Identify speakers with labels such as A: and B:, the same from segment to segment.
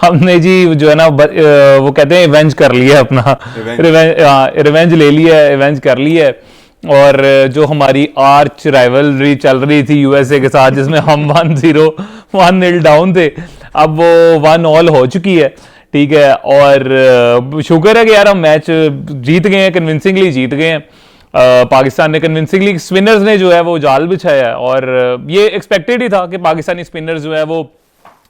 A: हमने जी जो है ना वो कहते हैं इवेंज कर लिया अपना, रिवेंज ले लिया, इवेंज कर लिया है। और जो हमारी आर्च राइवलरी चल रही थी यूएसए के साथ, जिसमें हम 1-0 डाउन थे, अब वो 1-1 हो चुकी है, ठीक है। और शुक्र है कि यार हम मैच जीत गए हैं, कन्विंसिंगली जीत गए हैं। पाकिस्तान ने कन्विंसिंगली, स्पिनर्स ने जो है वो जाल बिछाया है, और ये एक्सपेक्टेड ही था कि पाकिस्तानी स्पिनर्स जो है वो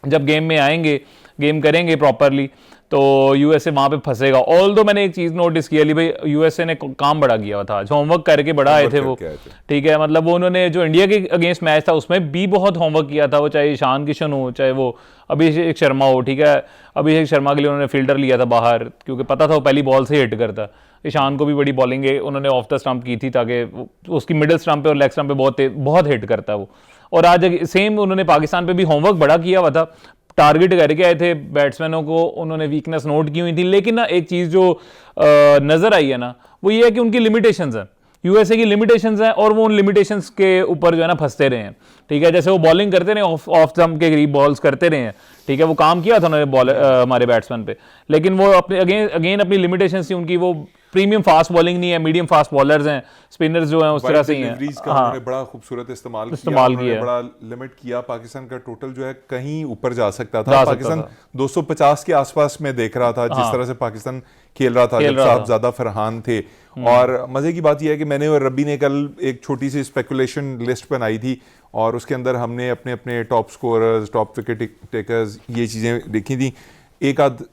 A: जब गेम में आएंगे, गेम करेंगे प्रॉपरली, तो यूएसए वहां पे फंसेगा। ऑल्दो मैंने एक चीज नोटिस किया ली भाई, यूएसए ने काम बड़ा किया था, जो होमवर्क करके बड़ा आए थे वो, ठीक है। मतलब वो उन्होंने जो इंडिया के अगेंस्ट मैच था उसमें भी बहुत होमवर्क किया था, वो चाहे ईशान किशन हो, चाहे वो अभिषेक शर्मा हो, ठीक है। अभिषेक शर्मा के लिए उन्होंने फील्डर लिया था बाहर, क्योंकि पता था वो पहली बॉल से हिट करता। ईशान को भी बड़ी बॉलिंग उन्होंने ऑफ द स्टंप की थी, ताकि उसकी मिडिल स्टंप पे और लेग स्टंप पे बहुत हिट करता है वो। और आज सेम उन्होंने पाकिस्तान पे भी होमवर्क बड़ा किया हुआ था, टारगेट करके आए थे बैट्समैनों को, उन्होंने वीकनेस नोट की हुई थी। लेकिन ना एक चीज़ जो नज़र आई है ना, वो ये है कि उनकी लिमिटेशंस हैं, यूएसए की लिमिटेशंस हैं, और वो उन लिमिटेशंस के ऊपर जो है ना फंसते रहे हैं, ठीक है। जैसे वो बॉलिंग करते रहे, ऑफ स्टंप के करीब बॉल्स करते रहे हैं, ठीक है, वो काम किया था उन्होंने हमारे बैट्समैन पे। लेकिन वो अपने अगेन अपनी लिमिटेशंस थी उनकी, वो प्रीमियम फास्ट बॉलिंग नहीं है, मीडियम फास्ट बॉलर्स हैं, स्पिनर्स जो हैं उस तरह से ही हैं।
B: उन्होंने बड़ा खूबसूरत इस्तेमाल किया, बड़ा लिमिट किया। पाकिस्तान का टोटल जो है कहीं ऊपर जा सकता था, पाकिस्तान 250 के आसपास में देख रहा था, जिस तरह से पाकिस्तान खेल रहा था जब साहबजादा फरहान थे। और मजे की बात यह है कि मैंने और रब्बी ने कल एक छोटी सी स्पेकुलेशन लिस्ट बनाई थी, और उसके अंदर हमने अपने अपने top scorers, top wicket takers, ये चीज़ें देखी थी। एक आध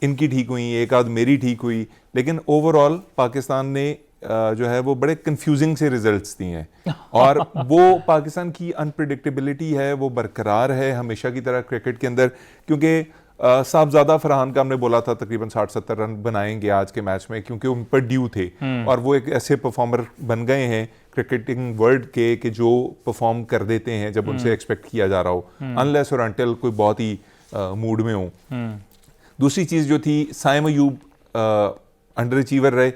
B: इनकी ठीक हुई, एक आध मेरी ठीक हुई, लेकिन ओवरऑल पाकिस्तान ने जो है वो बड़े कंफ्यूजिंग से रिजल्ट्स दिए हैं। और वो पाकिस्तान की अनप्रिडिक्टेबिलिटी है, वो बरकरार है हमेशा की तरह क्रिकेट के अंदर, क्योंकि साहबजादा फरहान का हमने बोला था तकरीबन 60-70 रन बनाएंगे आज के मैच में, क्योंकि उन पर ड्यू थे, और वो एक ऐसे परफॉर्मर बन गए हैं क्रिकेटिंग वर्ल्ड के कि जो परफॉर्म कर देते हैं जब उनसे एक्सपेक्ट किया जा रहा हो, अनलेस और अनटिल कोई बहुत ही मूड में हो। दूसरी चीज़ जो थी, साइम अयूब अंडर अचीवर रहे।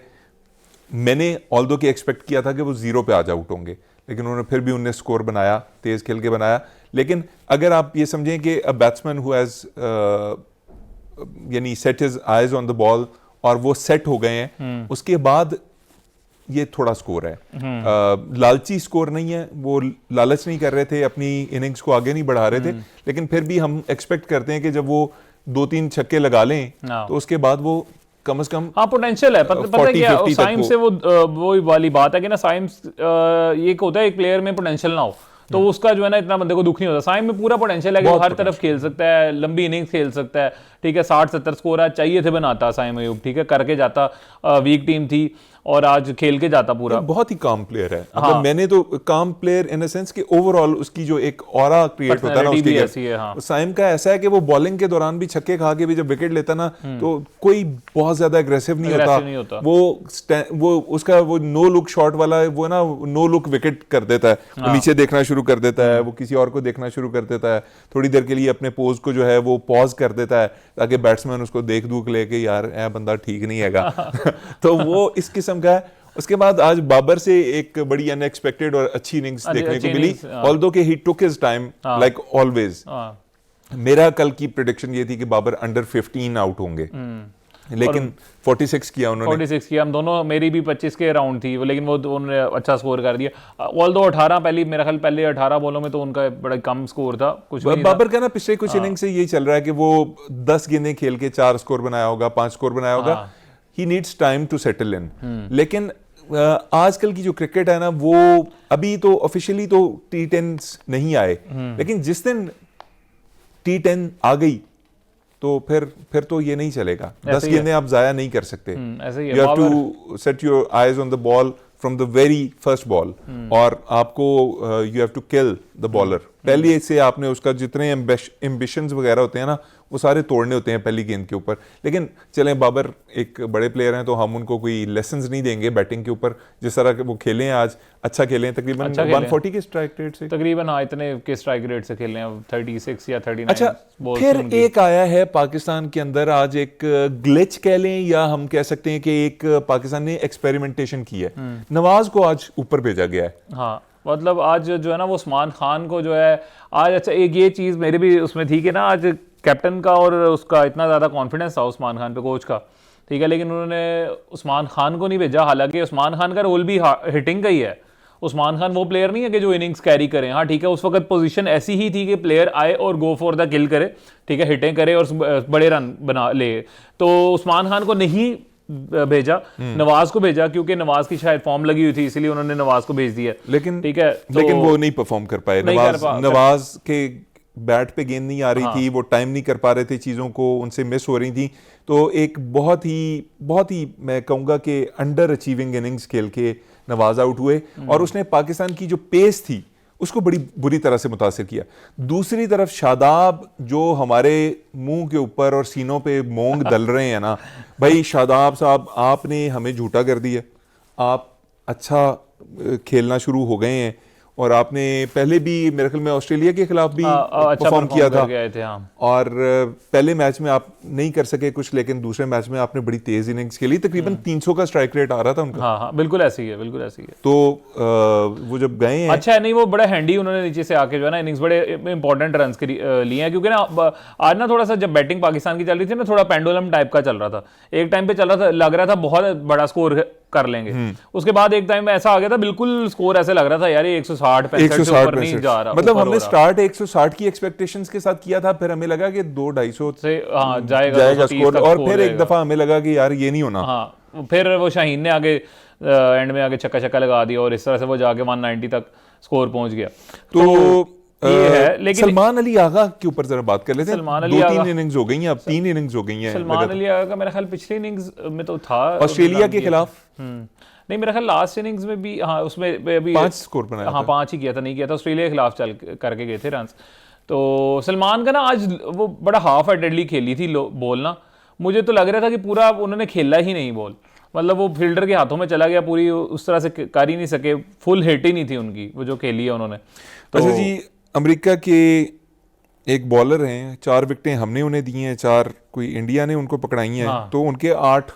B: मैंने ऑल्दो के एक्सपेक्ट किया था कि वो 0 पे आज आउट होंगे, लेकिन उन्होंने फिर भी उन्हें स्कोर बनाया, तेज खेल के बनाया। लेकिन अगर आप ये समझें कि अ बैट्समैन हु हैज़ यानी set his eyes on the ball, और वो सेट हो गए हैं, उसके बाद ये थोड़ा स्कोर है, लालची स्कोर नहीं है, वो लालच नहीं कर रहे थे, अपनी इनिंग्स को आगे नहीं बढ़ा रहे थे, लेकिन फिर भी हम एक्सपेक्ट करते हैं कि जब वो 2-3 छक्के लगा लें तो उसके बाद वो कम से कम,
A: हाँ, पोटेंशियल है। पता है क्या, साइम से वो वाली बात है कि ना, साइम ये होता है एक प्लेयर में पोटेंशियल ना हो तो उसका जो है ना इतना बंदे को दुख नहीं होता। साइम में पूरा पोटेंशियल है कि वो हर तरफ खेल सकता है, लंबी इनिंग्स खेल सकता है, ठीक है। 60-70 स्कोर आज चाहिए थे बनाता साइम अयूब, ठीक है, करके जाता। वीक टीम थी और आज खेल के जाता पूरा।
B: बहुत ही काम प्लेयर है, मतलब मैंने तो काम प्लेयर इन द सेंस कि ओवरऑल उसकी जो एक ऑरा क्रिएट होता है ना उसकी
A: ऐसी है। हाँ।
B: साइम का ऐसा है कि वो बॉलिंग के दौरान भी छक्के खा के भी जब विकेट लेता ना तो कोई बहुत ज्यादा एग्रेसिव नहीं होता। वो उसका वो नो लुक शॉट वाला वो ना नो लुक विकेट कर देता है, वो नीचे देखना शुरू कर देता है, वो किसी और को देखना शुरू कर देता है, थोड़ी देर के लिए अपने पोज को जो है वो पॉज कर देता है ताकि बैट्समैन उसको देख दूख लेके यार यह बंदा ठीक नहीं हैगा तो वो इस किस्म का है। उसके बाद आज बाबर से एक बड़ी अनएक्सपेक्टेड और अच्छी इनिंग्स देखने को मिली, ऑल्दो के he took his time like always. मेरा कल की प्रेडिक्शन ये थी कि बाबर अंडर 15 आउट होंगे, लेकिन 46 किया उन्होंने।
A: 46 किया, हम दोनों, मेरी भी 25 के राउंड थी, लेकिन वो उन्होंने अच्छा स्कोर कर दिया। ऑल्दो 18 मेरा ख्याल पहले 18 बॉलों में तो उनका बड़ा कम स्कोर था, कुछ नहीं
B: बाबर का ना पिछले कुछ इनिंग से यही चल रहा है कि वो 10 गेंदें खेल के 4 स्कोर बनाया होगा, 5 स्कोर बनाया होगा। He needs time to settle in. लेकिन आजकल की जो क्रिकेट है ना, वो अभी तो ऑफिशियली तो T10 नहीं आए, लेकिन जिस दिन T10 आ गई तो फिर तो ये नहीं चलेगा। 10 गेंदें आप जाया नहीं कर सकते। You have to set your eyes on the ball from the very first ball, और आपको you have to kill the bowler. पहले से आपने उसका जितने एम्बिशंस वगैरह होते हैं ना वो सारे तोड़ने होते हैं पहली गेंद के ऊपर। लेकिन चलें, बाबर एक बड़े प्लेयर हैं तो हम उनको कोई लेसन्स नहीं देंगे बैटिंग के ऊपर। जिस तरह के वो खेले हैं आज, अच्छा खेले हैं, तकरीबन 140 के स्ट्राइक रेट से,
A: तकरीबन इतने के स्ट्राइक रेट से खेले हैं, 36 या 39।
B: अच्छा, फिर एक आया है पाकिस्तान के अंदर आज एक ग्लिच कह लें या हम कह सकते हैं कि एक पाकिस्तान ने एक्सपेरिमेंटेशन की है। नवाज को आज ऊपर भेजा गया है।
A: हाँ, मतलब आज जो है ना वो उस्मान खान को जो है आज, अच्छा एक ये चीज़ मेरे भी उसमें थी कि ना आज कैप्टन का और उसका इतना ज़्यादा कॉन्फिडेंस था उस्मान खान पे, कोच का, ठीक है, लेकिन उन्होंने उस्मान खान को नहीं भेजा। हालांकि उस्मान खान का रोल भी हिटिंग का ही है। उस्मान खान वो प्लेयर नहीं है कि जो इनिंग्स कैरी करें। हाँ ठीक है, उस वक्त पोजीशन ऐसी ही थी कि प्लेयर आए और गो फॉर द किल करे, ठीक है, हिटें करे और बड़े रन बना ले। तो उस्मान खान को नहीं भेजा, नवाज को भेजा, क्योंकि नवाज की शायद फॉर्म लगी हुई थी, इसलिए उन्होंने नवाज को भेज दिया।
B: लेकिन
A: ठीक है,
B: लेकिन वो नहीं परफॉर्म कर पाए। नवाज के बैट पे गेंद नहीं आ रही थी, वो टाइम नहीं कर पा रहे थे, चीज़ों को उनसे मिस हो रही थी। तो एक बहुत ही मैं कहूँगा कि अंडर अचीविंग इनिंग्स खेल के नवाज आउट हुए और उसने पाकिस्तान की जो पेस थी उसको बड़ी बुरी तरह से मुतासिर किया। दूसरी तरफ शादाब जो हमारे मुंह के ऊपर और सीनों पे मोंग दल रहे हैं ना, भाई शादाब साहब आपने हमें झूठा कर दिया। आप अच्छा खेलना शुरू हो गए हैं और आपने पहले भी मेरे ख्याल में ऑस्ट्रेलिया के खिलाफ भी परफॉर्म किया था और पहले मैच में आप नहीं कर सके कुछ, लेकिन दूसरे मैच में आपने बड़ी तेज इनिंग्स खेली, तकरीबन 300 का स्ट्राइक रेट आ रहा था उनका।
A: हाँ, बिल्कुल ऐसी ही है, बिल्कुल ऐसी ही है।
B: तो वो जब गए हैं,
A: अच्छा है, नहीं वो बड़ा हैंडी, उन्होंने नीचे से आके जो है ना इनिंग्स बड़े इंपॉर्टेंट रन लिए हैं, क्योंकि ना आज ना थोड़ा सा जब बैटिंग पाकिस्तान की चल रही थी ना, थोड़ा पेंडुलम टाइप का चल रहा था। एक टाइम पे चल रहा था, लग रहा था बहुत बड़ा स्कोर कर लेंगे, उसके बाद एक टाइम ऐसा आ गया था बिल्कुल स्कोर ऐसे लग रहा था यार 160 से ऊपर नहीं जा रहा।
B: मतलब हमने स्टार्ट 160 की एक्सपेक्टेशंस के साथ किया था, फिर हमें लगा कि 200-250 से जाएगा स्कोर, और फिर एक दफा हमें लगा कि यार ये नहीं होना।
A: हाँ, फिर वो शाहीन ने आगे एंड में आगे छक्का लगा दिया और इस तरह से वो जाके 190 तक स्कोर पहुंच गया।
B: तो
A: ये है, लेकिन
B: सलमान अली आगा के ऊपर जरा बात कर लेते हैं।
A: सलमान अली आगा
B: 2-3 इनिंग्स हो गई हैं, अब 3 इनिंग्स हो गई हैं।
A: सलमान अली आगा का मेरा ख्याल पिछली इनिंग्स में तो था
B: ऑस्ट्रेलिया के खिलाफ,
A: नहीं मेरा ख्याल लास्ट इनिंग्स में भी, हाँ उसमें अभी
B: 5 स्कोर बनाया,
A: हाँ 5 ही किया था, नहीं किया था, ऑस्ट्रेलिया के खिलाफ चल करके गए थे रन्स। तो सलमान का ना आज वो बड़ा हाफ हेडेडली खेली थी बॉल ना, मुझे तो लग रहा था कि पूरा उन्होंने खेला ही नहीं बॉल, मतलब वो फील्डर के हाथों में चला गया, पूरी उस तरह से कर ही नहीं सके, फुल हिट ही नहीं थी उनकी वो जो खेली है उन्होंने।
B: तो अच्छा जी, अमेरिका के एक बॉलर हैं, 4 विकेटें हमने उन्हें दी हैं, 4 कोई इंडिया ने उनको पकड़ाई हैं। हाँ। तो उनके 8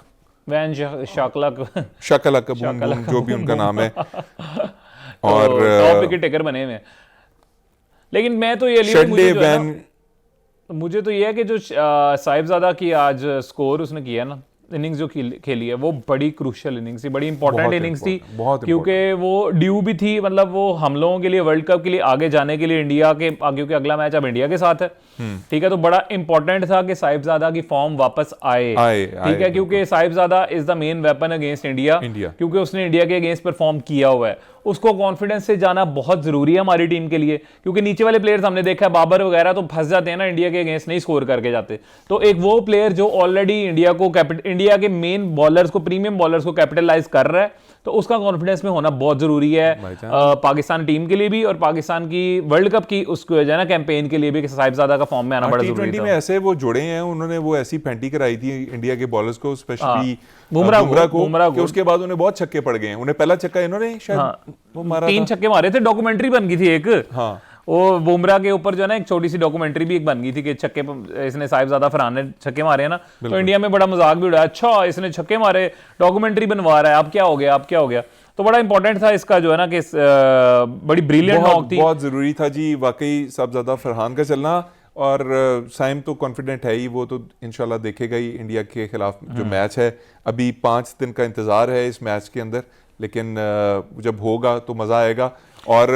A: वैन
B: शकला बूम जो भी उनका नाम है और
A: टॉप विकेट टेकर बने हुए हैं। लेकिन मैं तो ये मुझे तो ये है कि जो साहिबजादा की आज स्कोर उसने किया ना, इनिंग्स जो खेली है वो बड़ी क्रूशियल इनिंग्स थी, बड़ी इंपॉर्टेंट इनिंग्स थी, क्योंकि वो ड्यू भी थी, मतलब वो हम लोगों के लिए वर्ल्ड कप के लिए आगे जाने के लिए इंडिया के, क्योंकि अगला मैच अब इंडिया के साथ है, ठीक है, तो बड़ा इंपॉर्टेंट था कि साहिबजादा की फॉर्म वापस आए, ठीक है, क्योंकि Sahibzada is the main weapon against India, क्योंकि उसने इंडिया के अगेंस्ट परफॉर्म किया हुआ है। उसको कॉन्फिडेंस से जाना बहुत जरूरी है हमारी टीम के लिए, क्योंकि नीचे वाले प्लेयर्स हमने देखा है, बाबर वगैरह तो फंस जाते हैं ना, इंडिया के अगेंस्ट नहीं स्कोर करके जाते। तो एक वो प्लेयर जो ऑलरेडी इंडिया के मेन बॉलर्स को, प्रीमियम बॉलर्स को कैपिटलाइज कर रहा है, तो उसका कॉन्फिडेंस में होना बहुत जरूरी है पाकिस्तान टीम के लिए भी, और पाकिस्तान की वर्ल्ड कप की उसको जो है ना कैंपेन के लिए भी, साहिबजादा का फॉर्म में आना बड़ा जरूरी है।
B: में ऐसे वो जुड़े हैं, उन्होंने वो ऐसी फेंटी कराई थी इंडिया के बॉलर्स को, स्पेशली
A: बुमराह को,
B: उसके बाद उन्हें बहुत छक्के पड़ गए हैं। उन्हें पहला छक्का इन्होंने शायद वो मारा,
A: 3 छक्के मारे थे, डॉक्यूमेंट्री बन गई थी एक,
B: हाँ
A: वो बुमराह के ऊपर जो है ना एक छोटी सी डॉक्यूमेंट्री भी एक बन गई थी कि छक्के इसने साहिबजादा फरहान ने छक्के मारे हैं ना, तो इंडिया में बड़ा मजाक भी उड़ाया, अच्छा इसने छक्के मारे, डॉक्यूमेंट्री बनवा रहा है, अब क्या हो गया, अब क्या हो गया। तो बड़ा इंपॉर्टेंट था इसका जो है ना कि बड़ी ब्रिलियंट नॉक थी,
B: बहुत जरूरी था जी वाकई साहिबजादा फरहान का चलना। और साइम तो कॉन्फिडेंट है ही, वो तो इंशाल्लाह देखेगा ही इंडिया के खिलाफ जो मैच है। अभी 5 दिन का इंतजार है इस मैच के अंदर, लेकिन जब होगा तो मजा आएगा। और